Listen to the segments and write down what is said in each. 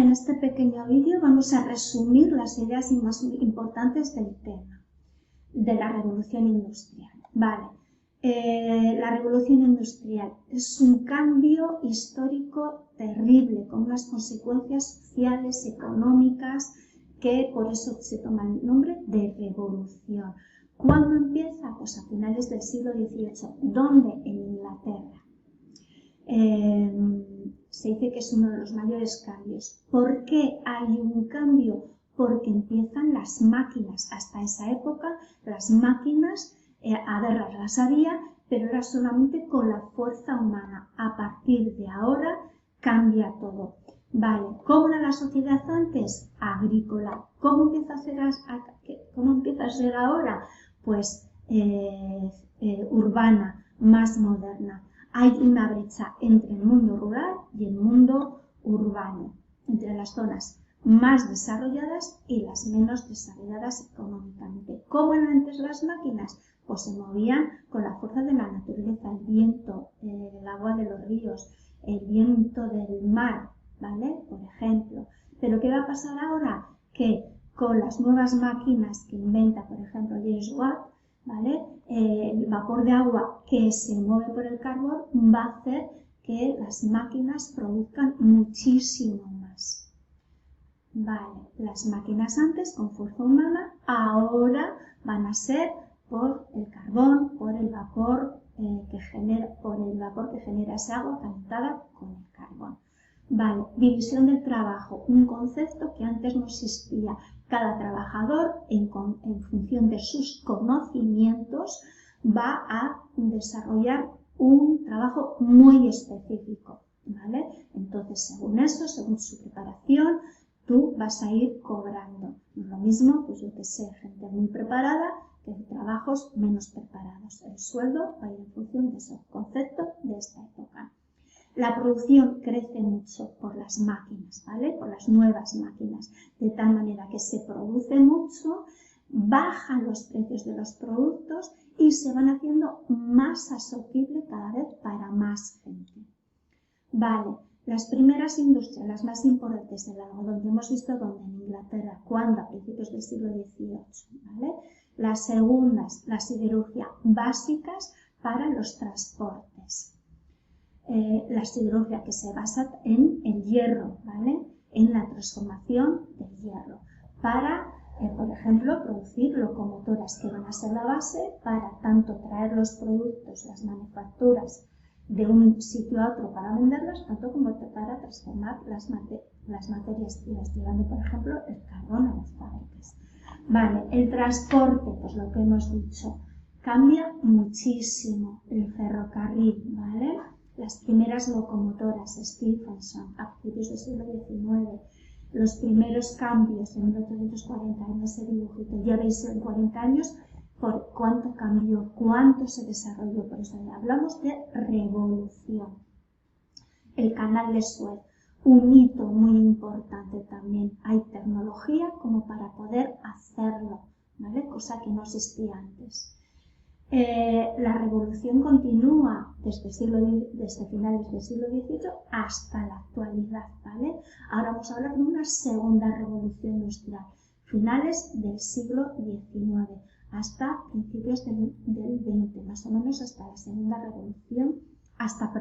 En este pequeño vídeo vamos a resumir las ideas más importantes del tema, de la revolución industrial. Vale, la revolución industrial es un cambio histórico terrible, con unas consecuencias sociales, económicas, que por eso se toma el nombre de revolución. ¿Cuándo empieza? Pues a finales del siglo XVIII. ¿Dónde? En Inglaterra. Se dice que es uno de los mayores cambios. ¿Por qué hay un cambio? Porque empiezan las máquinas. Hasta esa época las máquinas, a verlas las había, pero era solamente con la fuerza humana. A partir de ahora cambia todo. Vale, ¿cómo era la sociedad antes? Agrícola. ¿Cómo empieza a ser ahora? Pues urbana, más moderna. Hay una brecha entre el mundo rural y el mundo urbano, entre las zonas más desarrolladas y las menos desarrolladas económicamente. ¿Cómo eran antes las máquinas? Pues se movían con la fuerza de la naturaleza, el viento, el agua de los ríos, el viento del mar, ¿vale? Por ejemplo. Pero ¿qué va a pasar ahora? Que con las nuevas máquinas que inventa, por ejemplo, James Watt, ¿vale? El vapor de agua que se mueve por el carbón va a hacer que las máquinas produzcan muchísimo más. Vale, las máquinas antes con fuerza humana ahora van a ser por el carbón, por el vapor que genera esa agua calentada con el carbón. Vale, división del trabajo, un concepto que antes no existía. Cada trabajador, en función de sus conocimientos, va a desarrollar un trabajo muy específico, ¿vale? Entonces, según eso, según su preparación, tú vas a ir cobrando. No es lo mismo, pues yo que sé, gente muy preparada que trabajos menos preparados. El sueldo va a ir en función de ese concepto de esta época. La producción crece mucho por las máquinas, ¿vale? Por las nuevas máquinas, de tal manera que se produce mucho, bajan los precios de los productos y se van haciendo más asequibles cada vez para más gente. Vale, las primeras industrias, las más importantes, el algodón, ya hemos visto dónde, en Inglaterra, cuando, a principios del siglo XVIII, ¿vale? Las segundas, la siderurgia, básicas para los transportes. La siderurgia que se basa en el hierro, ¿vale? En la transformación del hierro para, por ejemplo, producir locomotoras que van a ser la base para tanto traer los productos, las manufacturas de un sitio a otro para venderlas, tanto como para transformar las materias primas, llevando, por ejemplo, el carbón a las fábricas. Vale, el transporte, pues lo que hemos dicho, cambia muchísimo. El ferrocarril, ¿vale? Las primeras locomotoras, Stephenson, a principios del siglo XIX, los primeros cambios en 1840, en ese dibujito, ya veis en 40 años por cuánto cambió, cuánto se desarrolló, por eso hablamos de revolución. El canal de Suez, un hito muy importante también, hay tecnología como para poder hacerlo, ¿vale? Cosa que no existía antes. La revolución continúa desde finales del siglo XVIII hasta la actualidad, ¿vale? Ahora vamos a hablar de una segunda revolución industrial, finales del siglo XIX hasta principios del XX, más o menos hasta la segunda revolución, hasta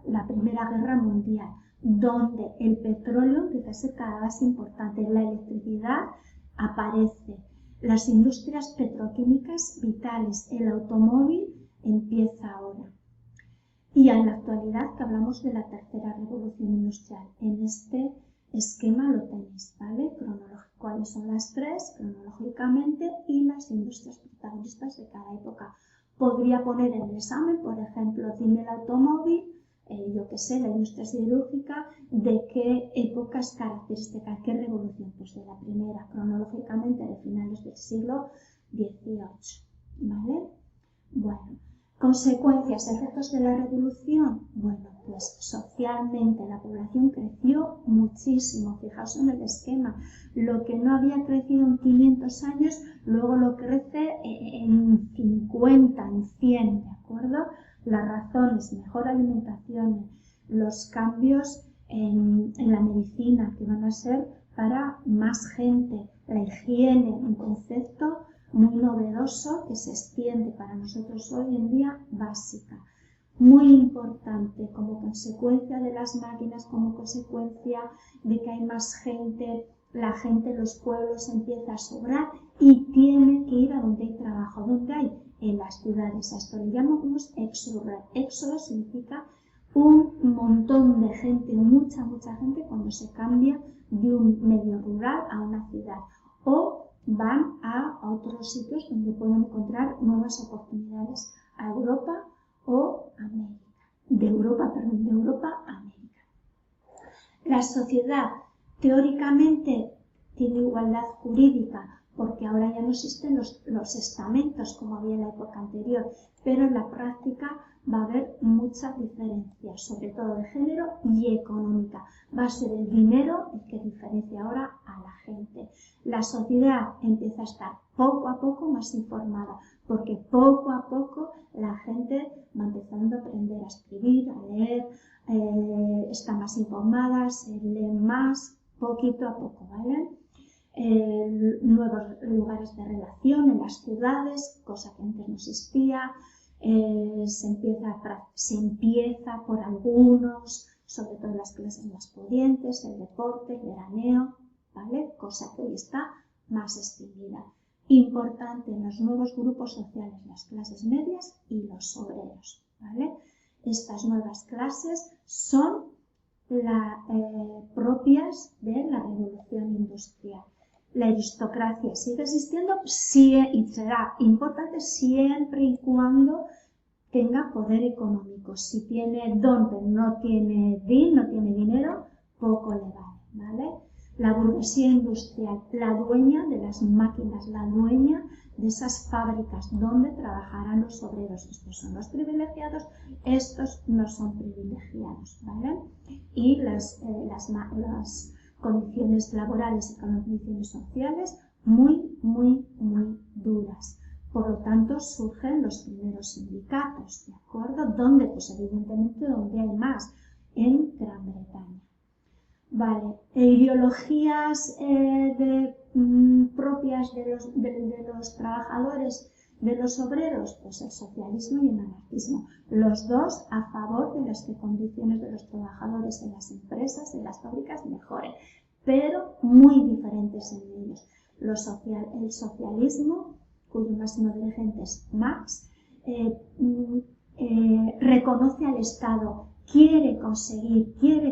la Primera Guerra Mundial, donde el petróleo empieza a ser cada vez importante, la electricidad aparece. Las industrias petroquímicas vitales, el automóvil empieza ahora. Y en la actualidad que hablamos de la tercera revolución industrial. En este esquema lo tenéis, ¿vale? ¿Cuáles son las tres? Cronológicamente y las industrias protagonistas de cada época. Podría poner en el examen, por ejemplo, dime el automóvil, yo que sé, la industria siderúrgica, ¿de qué épocas características, qué revolución? Pues de la primera, cronológicamente de finales del siglo XVIII, ¿vale? Bueno, consecuencias, efectos de la revolución. Bueno, pues socialmente la población creció muchísimo, fijaos en el esquema, lo que no había crecido en 500 años, luego lo crece en 50, en 100, ¿de acuerdo? Las razones, mejor alimentación, los cambios en la medicina, que van a ser para más gente. La higiene, un concepto muy novedoso que se extiende para nosotros hoy en día, básica. Muy importante como consecuencia de las máquinas, como consecuencia de que hay más gente, la gente en los pueblos empieza a sobrar y tiene que ir a donde hay trabajo. ¿Dónde hay? En las ciudades. A esto le llamamos éxodo. Éxodo significa un montón de gente, mucha gente cuando se cambia de un medio rural a una ciudad. O van a otros sitios donde pueden encontrar nuevas oportunidades, a Europa o América. De Europa a América. La sociedad teóricamente tiene igualdad jurídica porque ahora ya no existen los estamentos como había en la época anterior, pero en la práctica va a haber muchas diferencias, sobre todo de género y económica. Va a ser el dinero el que diferencia ahora a la gente. La sociedad empieza a estar poco a poco más informada, porque poco a poco la gente va empezando a aprender a escribir, a leer, está más informada, se lee más, poquito a poco, ¿vale? Nuevos lugares de relación en las ciudades, cosa que antes no existía. Se empieza por algunos, sobre todo las clases más pudientes, el deporte, el veraneo, ¿vale? Cosa que hoy está más extendida. Importante en los nuevos grupos sociales, las clases medias y los obreros, ¿vale? Estas nuevas clases son propias de la revolución industrial. La aristocracia sigue existiendo y será importante siempre y cuando tenga poder económico. Si tiene don pero no tiene dinero, poco le vale, ¿vale? La burguesía industrial, la dueña de las máquinas, la dueña de esas fábricas donde trabajarán los obreros. Estos son los privilegiados, estos no son privilegiados, ¿vale? Y las condiciones laborales y condiciones sociales muy duras. Por lo tanto, surgen los primeros sindicatos, ¿de acuerdo? ¿Dónde? Pues evidentemente donde hay más, en Gran Bretaña. Vale, ideologías propias de los trabajadores, de los obreros, pues el socialismo y el anarquismo. Los dos a favor de las condiciones de los trabajadores en las empresas, en las fábricas mejoren, pero muy diferentes en ellos. El socialismo, cuyo máximo dirigente es Marx, reconoce al Estado, quiere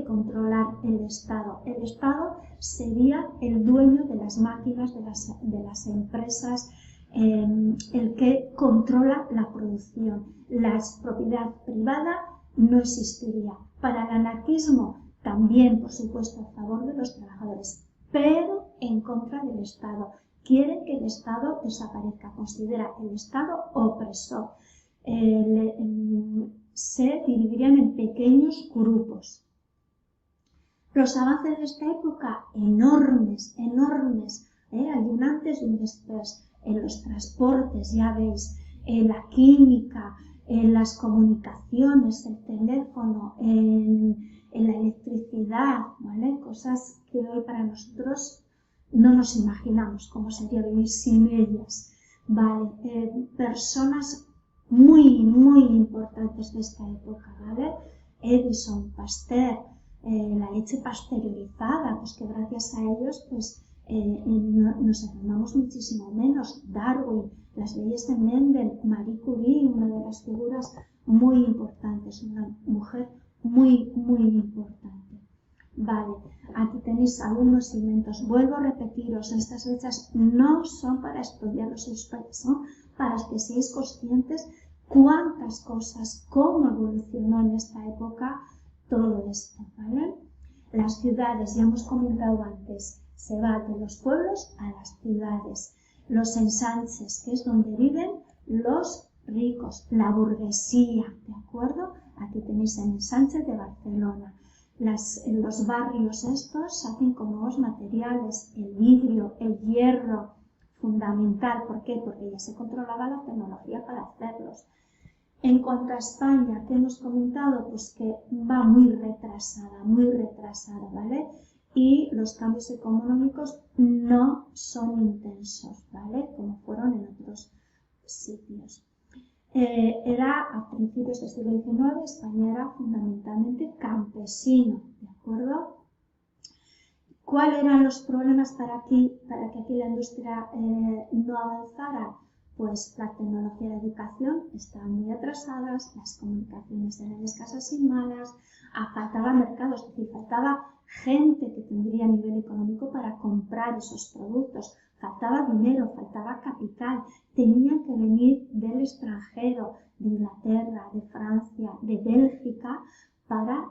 controlar el Estado. El Estado sería el dueño de las máquinas, de las empresas, el que controla la producción. La propiedad privada no existiría. Para el anarquismo, también, por supuesto, a favor de los trabajadores, pero en contra del Estado. Quiere que el Estado desaparezca, considera el Estado opresor. Se dividirían en pequeños grupos. Los avances de esta época, enormes, hay un antes y un después en los transportes, ya veis, en la química, en las comunicaciones, el teléfono, en la electricidad, ¿vale? Cosas que hoy para nosotros no nos imaginamos cómo sería vivir sin ellas, ¿vale? Personas muy importantes de esta época, ¿vale? Edison, Pasteur, la leche pasteurizada, pues que gracias a ellos pues nos enfermamos muchísimo menos. Darwin, las leyes de Mendel, Marie Curie, una de las figuras muy importantes, una mujer muy importante. Vale, aquí tenéis algunos elementos. Vuelvo a repetiros, estas fechas no son para estudiarlos, son para que seáis conscientes cuántas cosas, cómo evolucionó en esta época todo esto, ¿vale? Las ciudades, ya hemos comentado antes, se va de los pueblos a las ciudades. Los ensanches, que es donde viven los ricos, la burguesía, ¿de acuerdo? Aquí tenéis el ensanche de Barcelona. Los barrios estos se hacen con nuevos materiales, el vidrio, el hierro, fundamental. ¿Por qué? Porque ya se controlaba la tecnología para hacerlos. En cuanto a España, que hemos comentado, pues que va muy retrasada, ¿vale? Y los cambios económicos no son intensos, ¿vale? Como fueron en otros sitios. Era a principios del siglo XIX, España era fundamentalmente campesino, ¿de acuerdo? ¿Cuáles eran los problemas para que aquí la industria no avanzara? Pues la tecnología y la educación estaban muy atrasadas, las comunicaciones eran escasas y malas, faltaba mercado, es decir, faltaba gente que tendría nivel económico para comprar esos productos, faltaba dinero, faltaba capital, tenían que venir del extranjero, de Inglaterra, de Francia, de Bélgica, para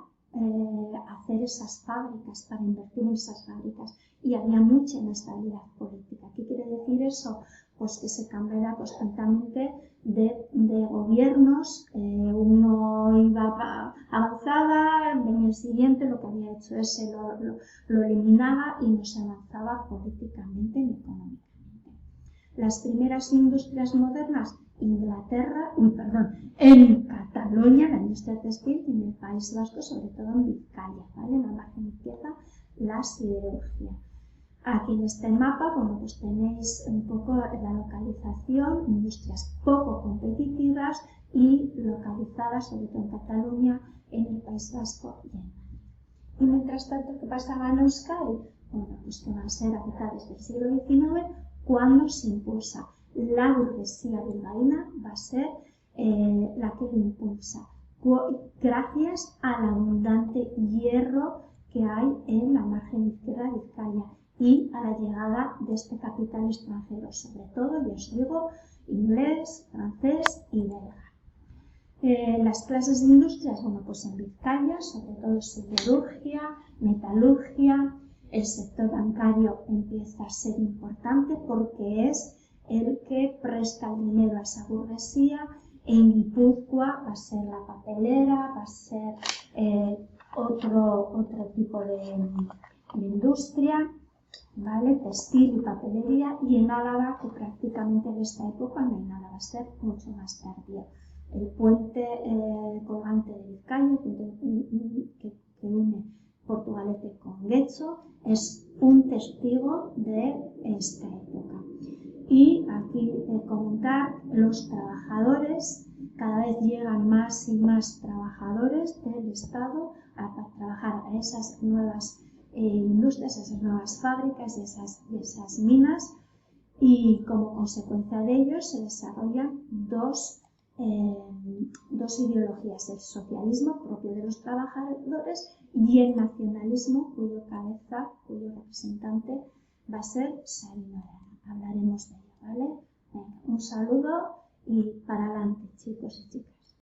hacer esas fábricas, para invertir en esas fábricas, y había mucha inestabilidad política. ¿Qué quiere decir eso? Pues que se cambiaba constantemente de gobiernos, uno iba avanzada, venía el siguiente, lo que había hecho ese lo eliminaba y no se avanzaba políticamente ni económicamente. Las primeras industrias modernas, en Cataluña, la industria textil, y en el País Vasco, sobre todo en Vizcaya, ¿vale? En la margen izquierda, la siderurgia. Aquí en este mapa, bueno, pues tenéis un poco la localización, industrias poco competitivas y localizadas, sobre todo en Cataluña, en el País Vasco y en Madrid. Y mientras tanto, ¿qué pasaba en Euskadi? Bueno, pues que van a ser a mitades del siglo XIX cuando se impulsa la burguesía bilbaína, va a ser la que lo impulsa, gracias al abundante hierro que hay en la margen izquierda de Vizcaya y a la llegada de este capital extranjero, sobre todo, ya os digo, inglés, francés y belga. Las clases de industrias, bueno, pues en Vizcaya, sobre todo siderurgia, metalurgia, el sector bancario empieza a ser importante porque es el que presta el dinero a esa burguesía. En Guipúzcoa va a ser la papelera, va a ser otro tipo de industria, ¿vale? Textil y papelería, y en Álava, que prácticamente en esta época no hay nada, va a ser mucho más tardío. El puente colgante de Vizcaya, que une Portugalete con Guecho, es un testigo de esta época. Y aquí comentar los trabajadores, cada vez llegan más y más trabajadores del Estado a trabajar a esas nuevas industrias, esas nuevas fábricas y esas minas, y como consecuencia de ello se desarrollan dos ideologías: el socialismo propio de los trabajadores y el nacionalismo cuyo representante va a ser Sabino Arana. Hablaremos de ello, ¿vale? Venga, un saludo y para adelante, chicos y chicas.